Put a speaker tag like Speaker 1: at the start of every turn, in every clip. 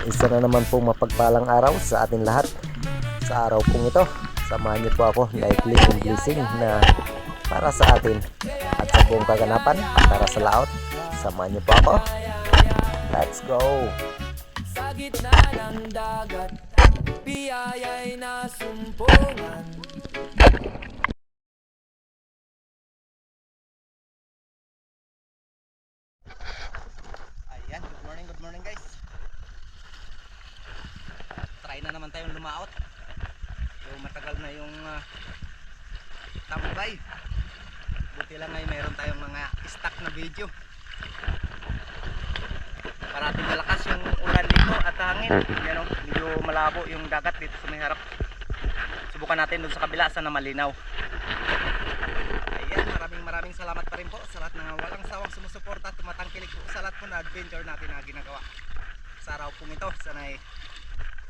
Speaker 1: Isa na naman po mapagpalang araw sa atin lahat. Sa araw pong ito, samahan niyo po ako na i-click yung blessing na para sa atin at sa buong kaganapan para sa laot. Samahan niyo po ako. Let's go!
Speaker 2: Sa gitna ng dagat, biyaya'y nasumpungan.
Speaker 3: Ayan, good morning guys. Try na naman tayong lumaot. So matagal na yung tambay. Buti lang ay meron tayong mga stock na video. Parating malakas yung ulan dito at hangin. Yan o, medyo malabo yung dagat dito sa may harap. Subukan natin doon sa kabila sana malinaw. Ayan, maraming salamat pa rin po sa lahat ng walang sawang sumusuporta at tumatangkilik po sa lahat po na adventure natin na ginagawa. Sa araw pong ito, sana'y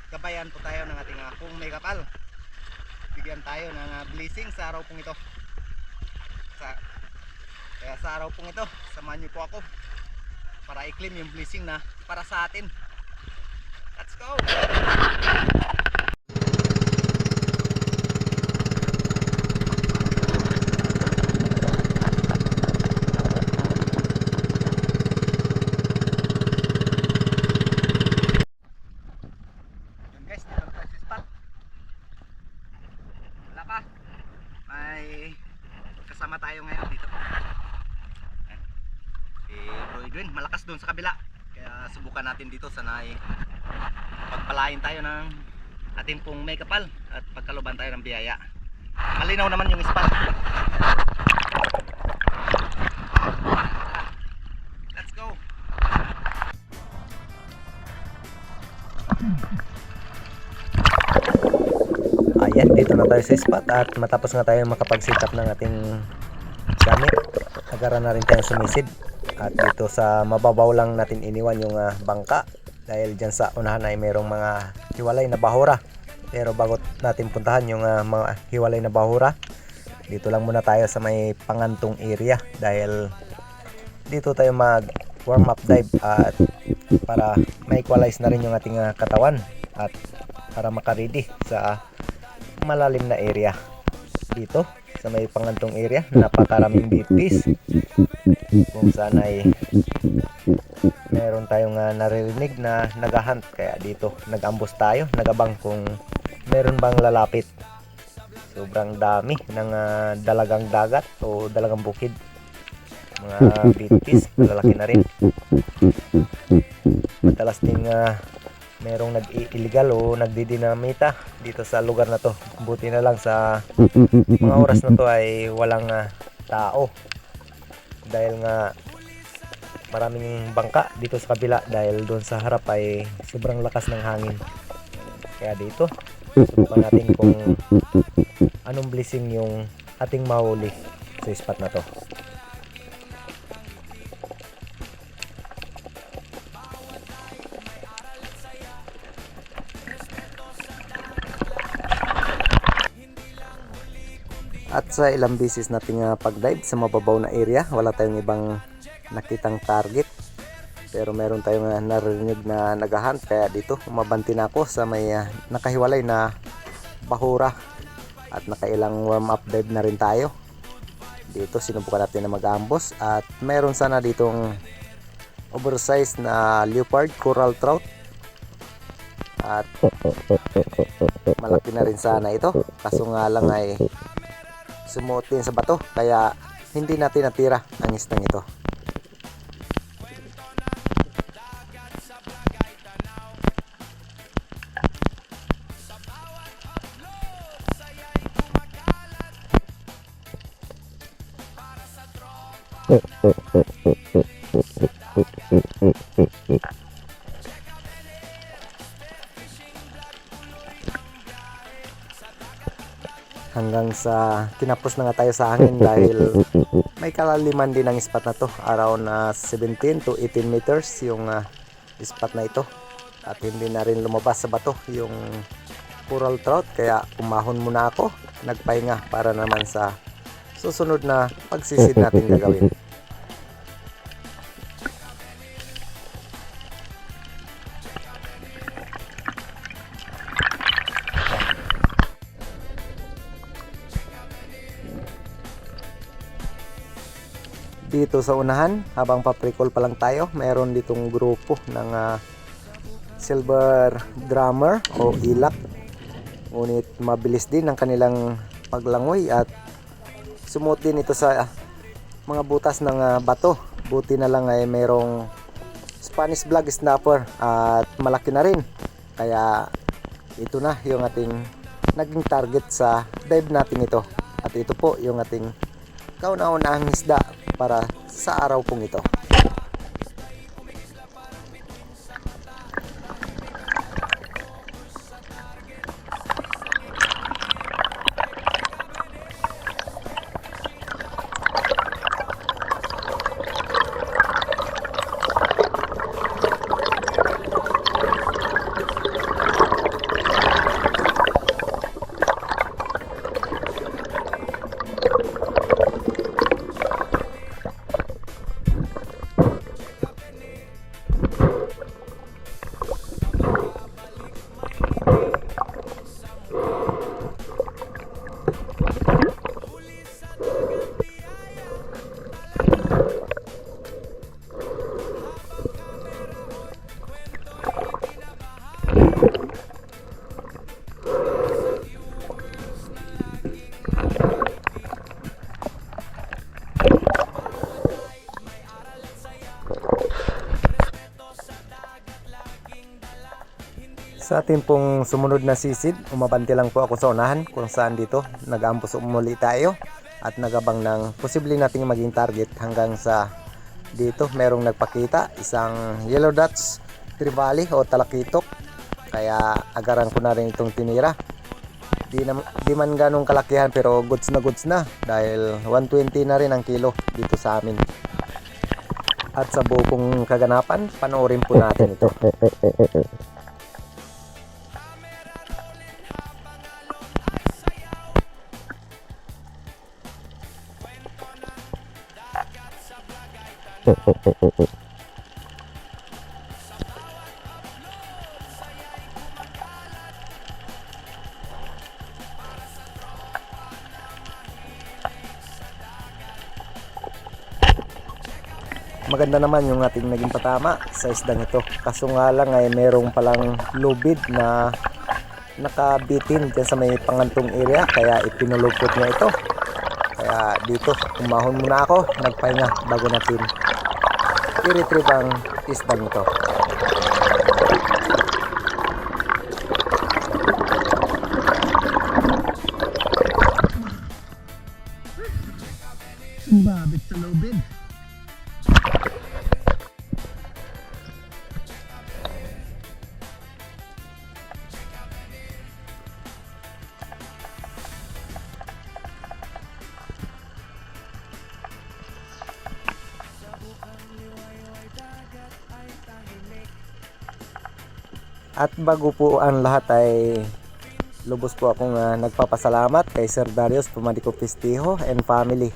Speaker 3: gabayan po tayo ng ating kung may kapal. Bigyan tayo ng blessing sa araw pong ito. Kaya sa araw pong ito, samahan niyo po ako para i-claim yung blessing na para sa atin. Let's go! Yun guys, dito na tayo sa spot. Wala pa. May kasama tayo ngayon dito. Si Bro Edwin, malakas doon sa kabila. Kaya subukan natin dito sana ay pagpalain tayo ng ating pong may kapal at pagkaluban tayo ng biyaya. Malinaw naman yung spot. Let's go.
Speaker 1: Ayan, dito na tayo sa spot at matapos nga tayo makapag-setup ng ating gamit, nagkaroon na rin tayong sumisid. At dito sa mababaw lang natin iniwan yung bangka dahil dyan sa unahan ay mayroong mga hiwalay na bahura. Pero bago natin puntahan yung mga hiwalay na bahura, dito lang muna tayo sa may pangantong area dahil dito tayo mag warm up dive at para ma-equalize na rin yung ating katawan at para makaredy sa malalim na area. Dito sa may pangantong area, napakaraming bipis kung saan ay meron tayong naririnig na naghahunt, kaya dito nag-ambush tayo, nagabang kung meron bang lalapit. Sobrang dami ng dalagang dagat o dalagang bukid, mga bipis, malalaki na rin. Madalas ding merong nag-illegal o nagdidinamita dito sa lugar na to. Buti na lang sa mga oras na to ay walang tao dahil nga maraming bangka dito sa kabila dahil doon sa harap ay sobrang lakas ng hangin. Kaya dito subukan natin kung anong blessing yung ating mahuli sa spot na to. At sa ilang beses nating pag-dive sa mababaw na area, wala tayong ibang nakitang target. Pero meron tayong narinig na naghahunt, kaya dito umabanti na ako sa may nakahiwalay na bahura. At nakailang warm up dive na rin tayo. Dito sinubukan natin na mag-ambush at meron sana ditong oversized na leopard coral trout. At malaki na rin sana ito, kaso nga lang ay sumuot din sa bato kaya hindi natin natira ang isdang ito. Hanggang sa tinapos na nga tayo sa hangin dahil may kalaliman din ang spot na to, around 17 to 18 meters yung spot na ito, at hindi na rin lumabas sa bato yung coral trout, kaya umahon muna ako, nagpahinga para naman sa susunod na pagsisid natin gagawin. dito sa unahan, habang paprikol pa lang tayo, mayroon ditong grupo ng silver drummer o ilak. Ngunit mabilis din ang kanilang paglangoy at sumuot din ito sa mga butas ng bato. Buti na lang ay mayroong Spanish Flag Snapper at malaki na rin. Kaya ito na yung ating naging target sa dive natin ito. At ito po yung ating kauna-unahang isda para sa araw pong ito. Sa ating pong sumunod na sisid, umabante lang po ako sa unahan kung saan dito nag-ampos umuli tayo at nagabang ng posible nating maging target hanggang sa dito merong nagpakita, isang yellow dots trevally o talakitok, kaya agaran ko na rin itong tinira. Di man ganong kalakihan pero goods na dahil 120 na rin ang kilo dito sa amin. At sa buong kaganapan, panoorin po natin ito. Maganda naman yung ating naging patama sa isdang ito. Kaso nga lang ay merong palang lubid na nakabitin dyan sa may pangantong area, kaya ipinulupot niya ito. Kaya dito, umahon muna ako, nagpahinga bago natin i-retrieve ang isdang ito.
Speaker 3: Babit sa lubid.
Speaker 1: At bago po ang lahat ay lubos po akong nagpapasalamat kay Sir Darius Pumadico Pistijo and family.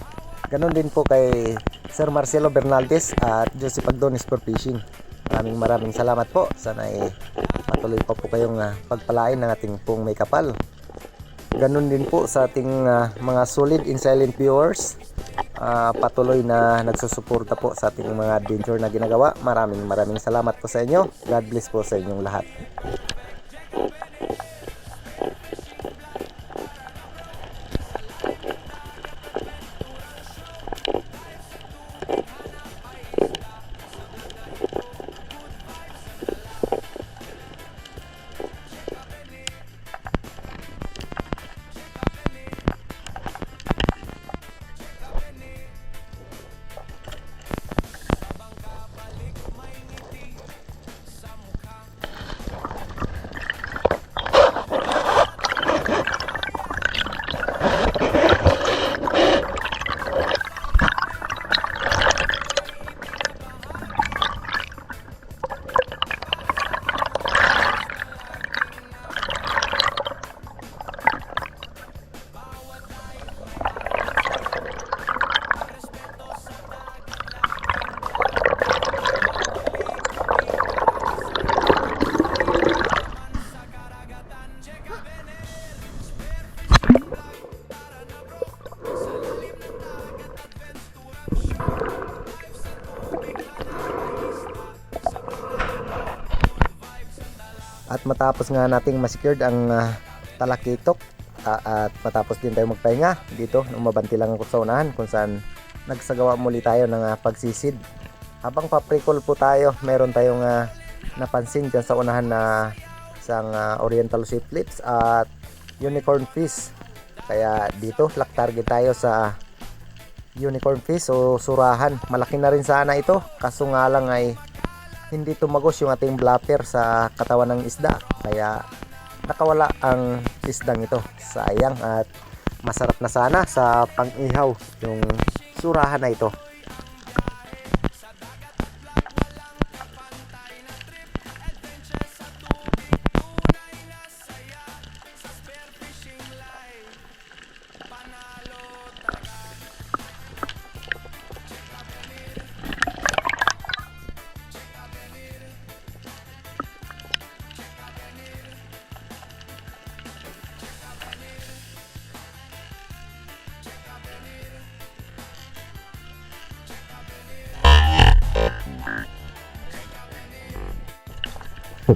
Speaker 1: Ganon din po kay Sir Marcelo Bernaldez at Joseph Agdonis for Fishing. Maraming salamat po. Sana patuloy pa po kayong pagpalain ng ating pong may kapal. Ganon din po sa ating mga solid and silent viewers. Patuloy na nagsusuporta po sa ating mga adventure na ginagawa. Maraming salamat po sa inyo. God bless po sa inyong lahat. At matapos nga nating ma-secured ang talakitok at matapos din tayo magpahinga dito, umabanti lang ako sa unahan kung saan nagsagawa muli tayo ng pagsisid. Habang paprikol po tayo, meron tayong napansin dyan sa unahan na isang oriental sea flips at unicorn fish. Kaya dito lock target tayo sa unicorn fish o surahan. Malaki na rin sana ito, kaso nga lang ay hindi tumagos yung ating blapper sa katawan ng isda, kaya nakawala ang isdang ito. Sayang, at masarap na sana sa pang-ihaw yung surahan na ito.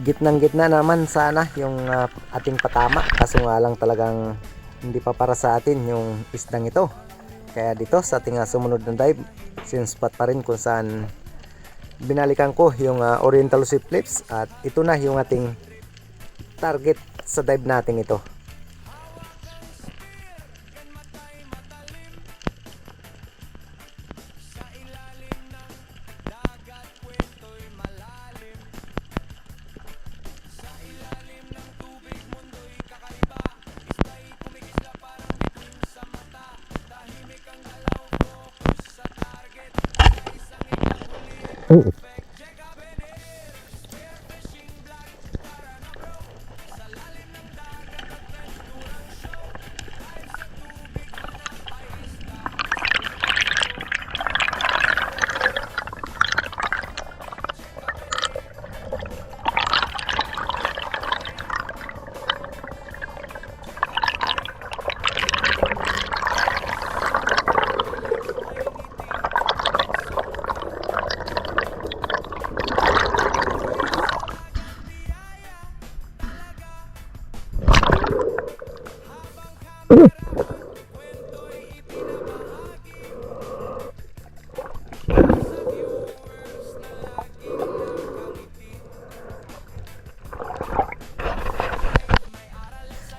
Speaker 1: Gitnang gitna naman sana yung ating patama, kaso nga lang talagang hindi pa para sa atin yung isdang ito. Kaya dito sa ating sumunod na dive, sinspot pa rin kung saan binalikan ko yung oriental sea flips, at ito na yung ating target sa dive natin ito.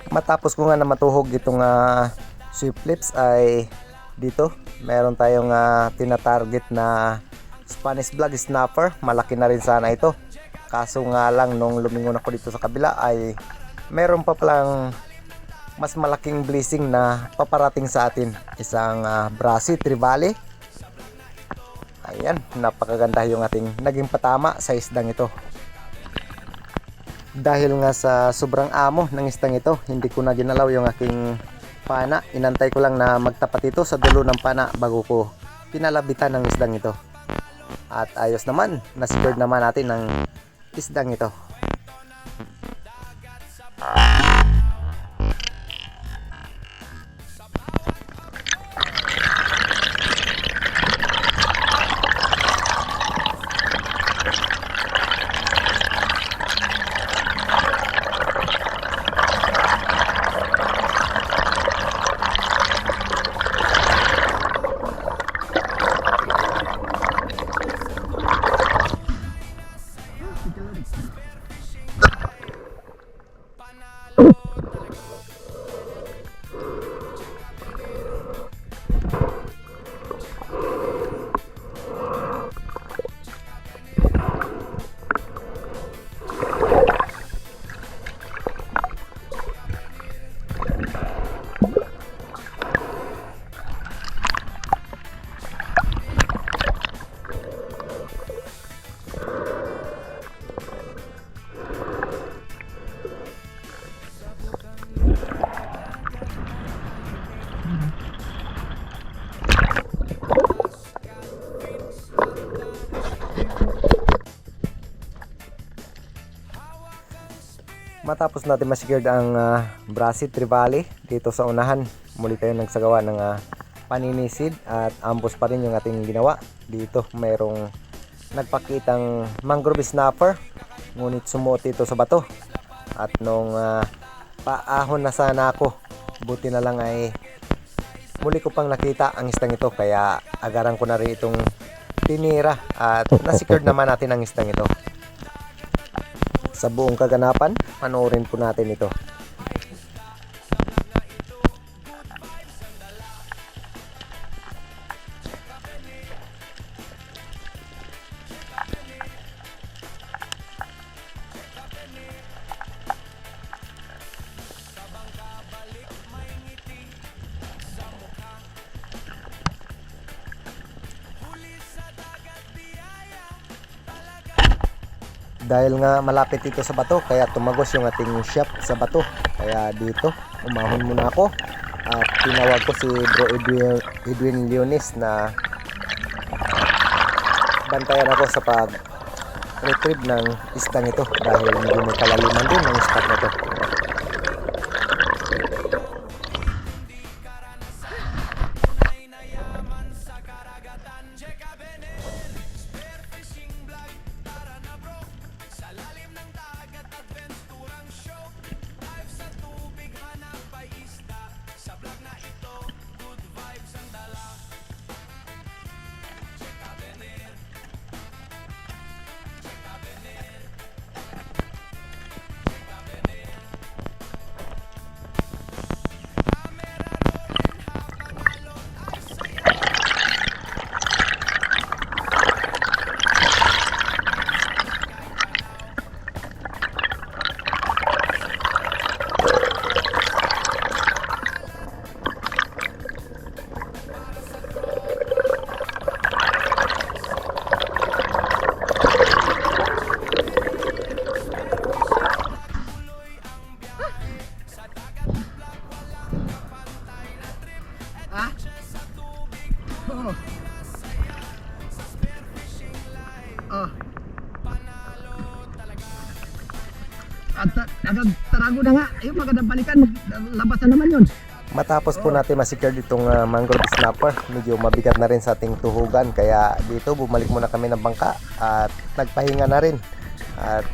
Speaker 1: Matapos ko nga na matuhog itong sea flips, ay dito meron tayong tinatarget na Spanish Black Snapper. Malaki na rin sana ito, kaso nga lang nung lumingon ako dito sa kabila ay meron pa palang mas malaking blessing na paparating sa atin, isang Brasi Trevally. Ayan, napakaganda yung ating naging patama sa isdang ito. Dahil nga sa sobrang amo ng isdang ito, hindi ko na ginalaw yung aking pana. Inantay ko lang na magtapat ito sa dulo ng pana bago ko pinalabitan ng isdang ito. At ayos naman, na-secured naman natin ng isdang ito. Matapos natin ma-secured ang Brasi Trevally dito sa unahan, muli tayo nagsagawa ng paninisid at ambos pa rin yung ating ginawa. Dito mayroong nagpakitang mangrove snapper, ngunit sumuot ito sa bato. At nung paahon na sana ako, buti na lang ay muli ko pang nakita ang isdang ito, kaya agaran ko na rin itong tinira at na-secured naman natin ang isdang ito. Sa buong kaganapan, panoorin po natin ito. Dahil nga malapit ito sa bato, kaya tumagos yung ating shop sa bato. Kaya dito, umahon muna ako at tinawag ko si Bro Edwin Leonis na bantayan ako sa pag-retrieve ng isdang ito dahil medyo may kalaliman din ng spot na ito.
Speaker 3: At tarago na nga, ayun magandang balikan, labas na naman yun.
Speaker 1: Matapos po natin ma-secure itong mangrove snapper, medyo mabigat na rin sa ating tuhugan, kaya dito bumalik muna kami ng bangka at nagpahinga na rin at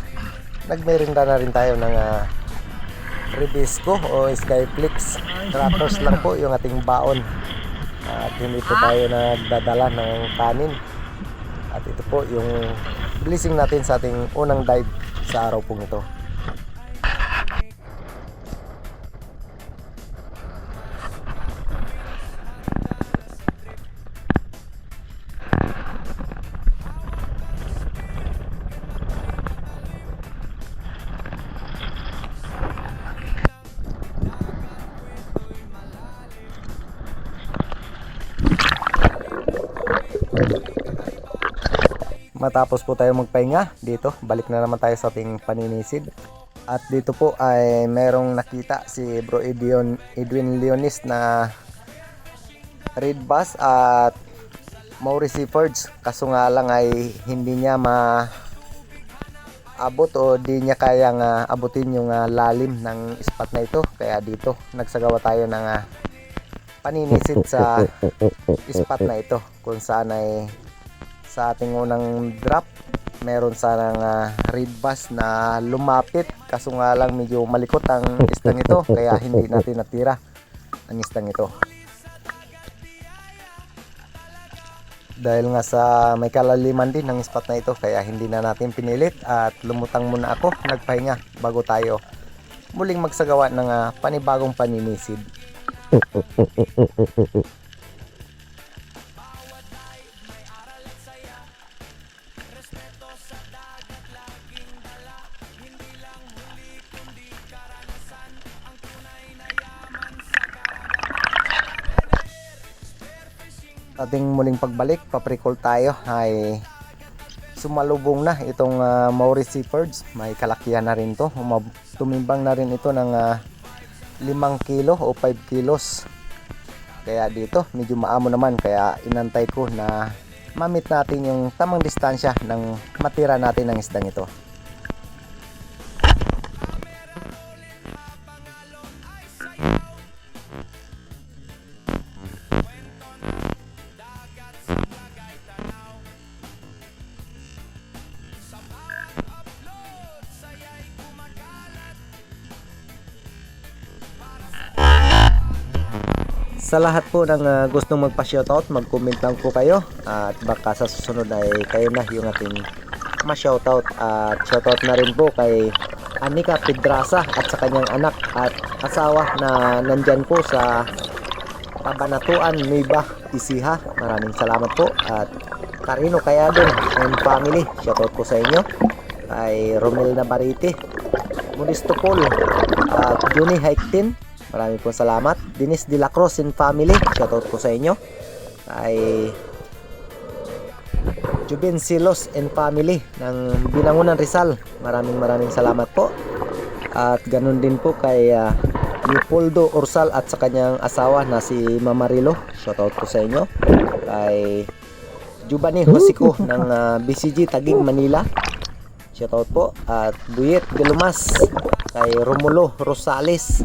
Speaker 1: nagmerinda na rin tayo ng Rebisco o Skyflix crackers lang po yung ating baon at hindi po tayo nagdadala ng kanin. At ito po yung blessing natin sa ating unang dive sa araw pong ito. Matapos po tayo magpahinga dito, balik na naman tayo sa ating paninisid. At dito po ay merong nakita si Bro Edwin Leonis na red bass at Maurice Forge. Kaso nga lang ay hindi niya maabot o di niya kayang abutin yung lalim ng spot na ito. Kaya dito nagsagawa tayo ng paninisid sa spot na ito, kung saan ay sa ating unang drop meron sanang red bass na lumapit, kaso nga lang medyo malikot ang isdang ito kaya hindi natin natira ang isdang ito. Dahil nga sa may kalaliman din ng spot na ito, kaya hindi na natin pinilit at lumutang muna ako, nagpahinga bago tayo muling magsagawa ng panibagong paninisid. Ating muling pagbalik, papricol tayo ay sumalubong na itong Maurice Forge. May kalakihan na rin to, tumimbang na rin ito ng 5 kilo o 5 kilos. Kaya dito medyo maamo naman, kaya inantay ko na mamit natin yung tamang distansya ng matira natin ng isdang ito. Sa lahat po ng gustong magpa-shoutout, mag-comment lang po kayo at baka sa susunod ay kayo na yung ating ma-shoutout. At shoutout na rin po kay Anika Pedraza at sa kanyang anak at asawa na nandyan po sa Cabanatuan, Nueva Ecija. Maraming salamat po. At Carino Cayadon and family, shoutout po sa inyo. Kay Romel Navarrete, Monisto Paul at Johnny Haiktin, maraming po salamat. Dennis De La Cruz and family, shoutout po sa inyo. Kay Juben Silos and family ng Binangunan Rizal, maraming salamat po. At ganun din po kay Leopoldo Orsal at sa kanyang asawa na si Mama Rilo, shoutout po sa inyo. Kay Giovanni Josico ng BCG Taguig, Manila, shoutout po. At Buyet Galumas, kay Romulo Rosales,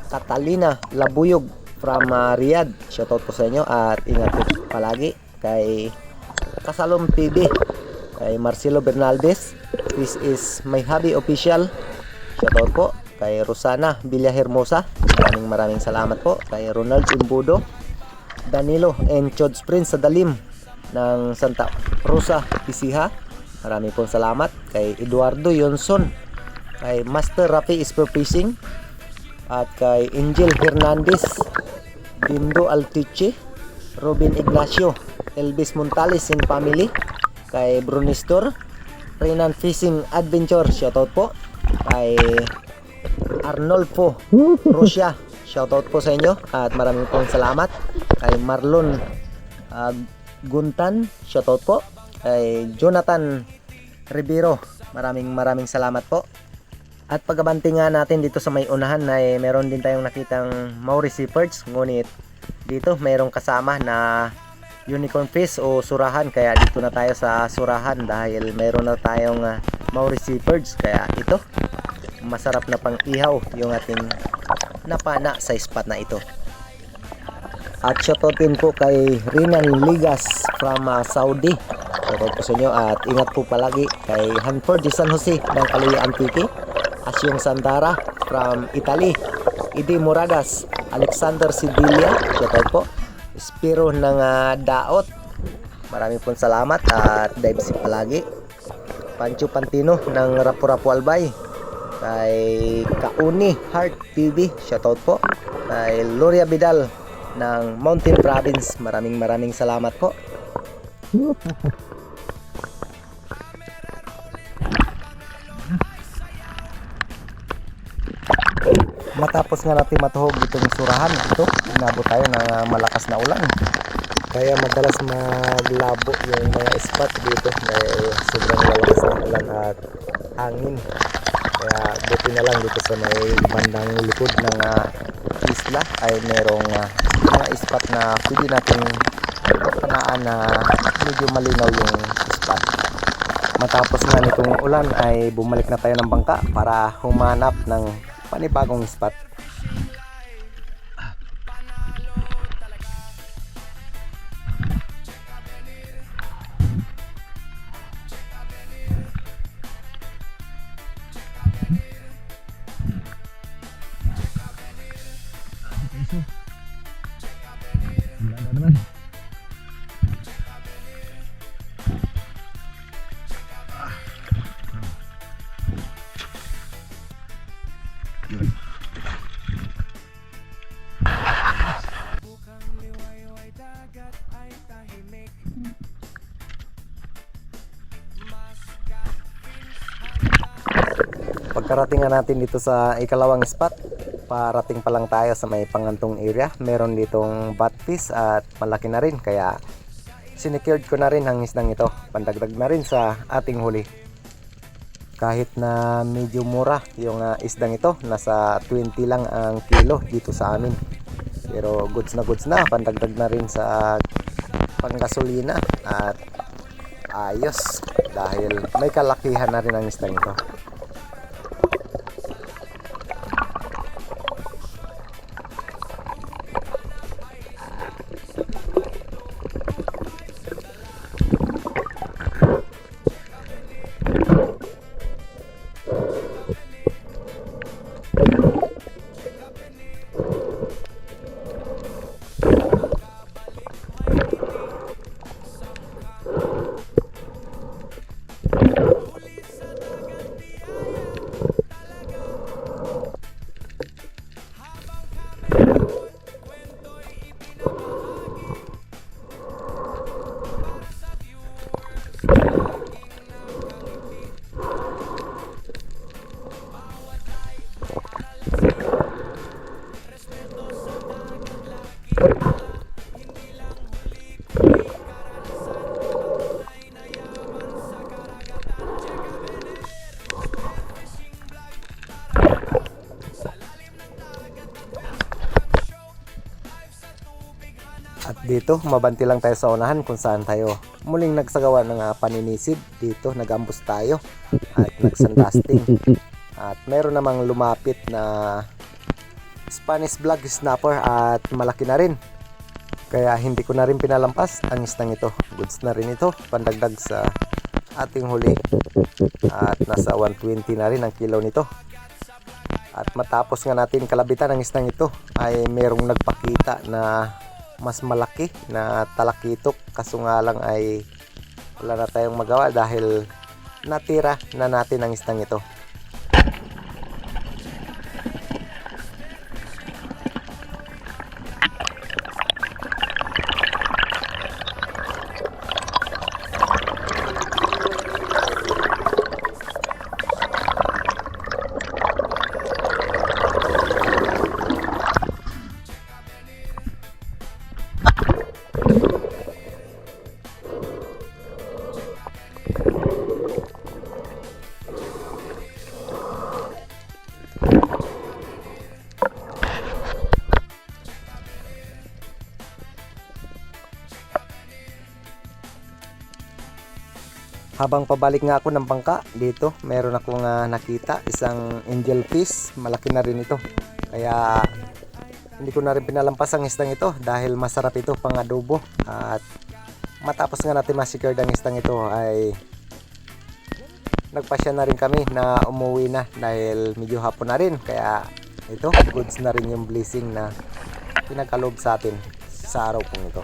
Speaker 1: Catalina Labuyog from Riyadh, shoutout po sa inyo. At ingat po palagi. Kay Kasalom TV, kay Marcelo Bernaldez, this is my hobby official, shoutout po. Kay Rosana Villahermosa, maraming salamat po. Kay Ronald Imbudo, Danilo and Chods Prince sa Dalim ng Santa Rosa, Ecija, maraming pong salamat. Kay Eduardo Yonson, kay Master Rafi Spear Fishing, at kay Angel Hernandez, Dindo Altiche, Robin Ignacio, Elvis Montales and family, kay Brunistor, Renan Fishing Adventure, shoutout po. Kay Arnolfo Rosia, shoutout po sa inyo at maraming pong salamat. Kay Marlon Guntan, shoutout po. Kay Jonathan Rivero, maraming salamat po. At pagabanti nga natin dito sa may unahan ay meron din tayong nakitang Maurice Perch, ngunit dito mayroong kasama na unicorn fish o surahan, kaya dito na tayo sa surahan dahil meron na tayong Maurice Perch. Kaya ito masarap na pang ihaw yung ating napana sa spot na ito. At shoutoutin po kay Rinan Ligas from Saudi, shoutout po sa inyo at ingat po palagi. Kay Hanford de San Jose ng Kaluya Antique, Asyong Sandara from Italy, Idi Moradas, Alexander Sidilia, shoutout po. Spiro ng Daot, maraming pong salamat at dive si palagi. Pancho Pantino ng Rapu-Rapu Albay, kay Kauni Heart TV, shoutout po. Kay Loria Vidal ng Mountain Province, maraming salamat po. Matapos nga natin matuhog itong surahan, ito inabot tayo ng malakas na ulan, kaya madalas maglabo yung mga spot dito dahil sobrang malakas na ulan at hangin. Kaya buti na lang dito sa may bandang likod ng isla ay merong mga spot na pwede natin panaan na medyo malinaw yung spot. Matapos nga nitong ulan ay bumalik na tayo ng bangka para humanap ng panibagong spot. Pagkarating nga natin dito sa ikalawang spot, parating pa lang tayo sa may Pangantong area. Meron ditong batfish at malaki na rin, kaya sinecured ko na rin ang isdang ito, pandagdag na rin sa ating huli. Kahit na medyo mura yung isdang ito, nasa 20 lang ang kilo dito sa amin, pero goods na pandagdag na rin sa panggasolina at ayos dahil may kalakihan na rin ang isdang ito. dito mabanti lang tayo sa unahan kung saan tayo muling nagsagawa ng paninisid. Dito nagambos tayo at nagsandasting. At meron namang lumapit na Spanish vlog snapper at malaki na rin. Kaya hindi ko na rin pinalampas ang isdang ito. Goods na rin ito, pandagdag sa ating huli. At nasa 120 na rin ang kilo nito. At matapos nga natin kalabitan ang isdang ito, ay merong nagpakita na mas malaki na talakitok. Kaso nga lang ay wala na tayong magawa dahil natira na natin ang isdang ito. Habang pabalik nga ako ng bangka dito, meron akong nakita isang angel fish. Malaki na rin ito. Kaya hindi ko na rin pinalampas ang isdang ito dahil masarap ito pang adobo. At matapos nga natin ma-secured ang isdang ito ay nagpasya na rin kami na umuwi na dahil medyo hapon na rin. Kaya ito, goods na rin yung blessing na pinagkaloob sa atin sa araw pong ito.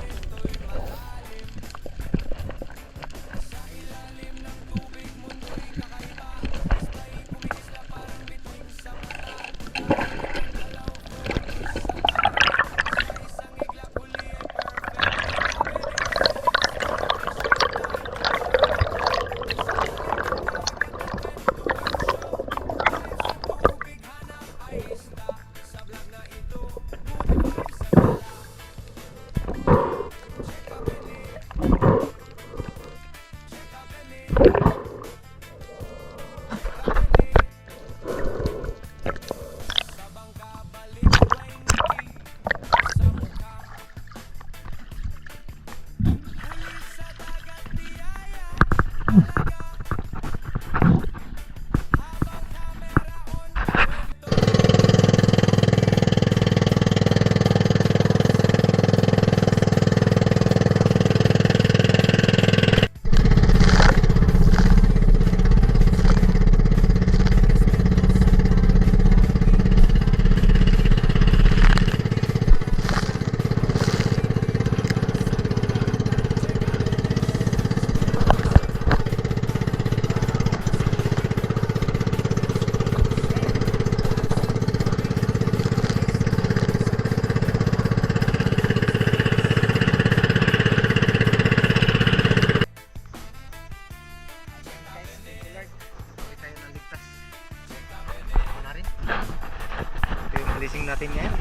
Speaker 1: Blessing natin ngayon.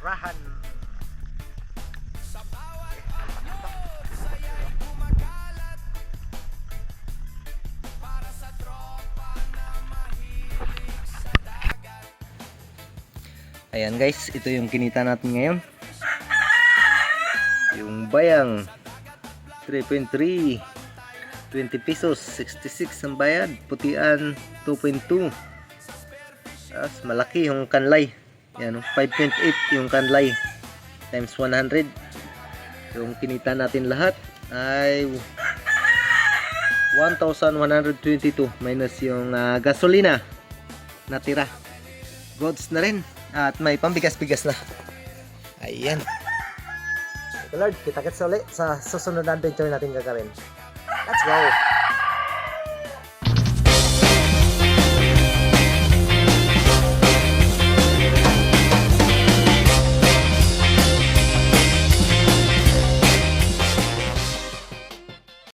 Speaker 1: Rahan. Ayan guys, ito yung kinita natin ngayon. Yung bayang 3.3, 20 pesos, 66 ang bayad. Putian 2.2. Tapos malaki yung kanlay. Yan, 5.8 yung kanlay times 100. Yung kinita natin lahat ay 1,122 minus yung gasolina natira. Goods na rin. At may pambigas-bigas na. Ayan. Lord, kita-kits ulit sa susunod na adventure natin gagawin. Let's go!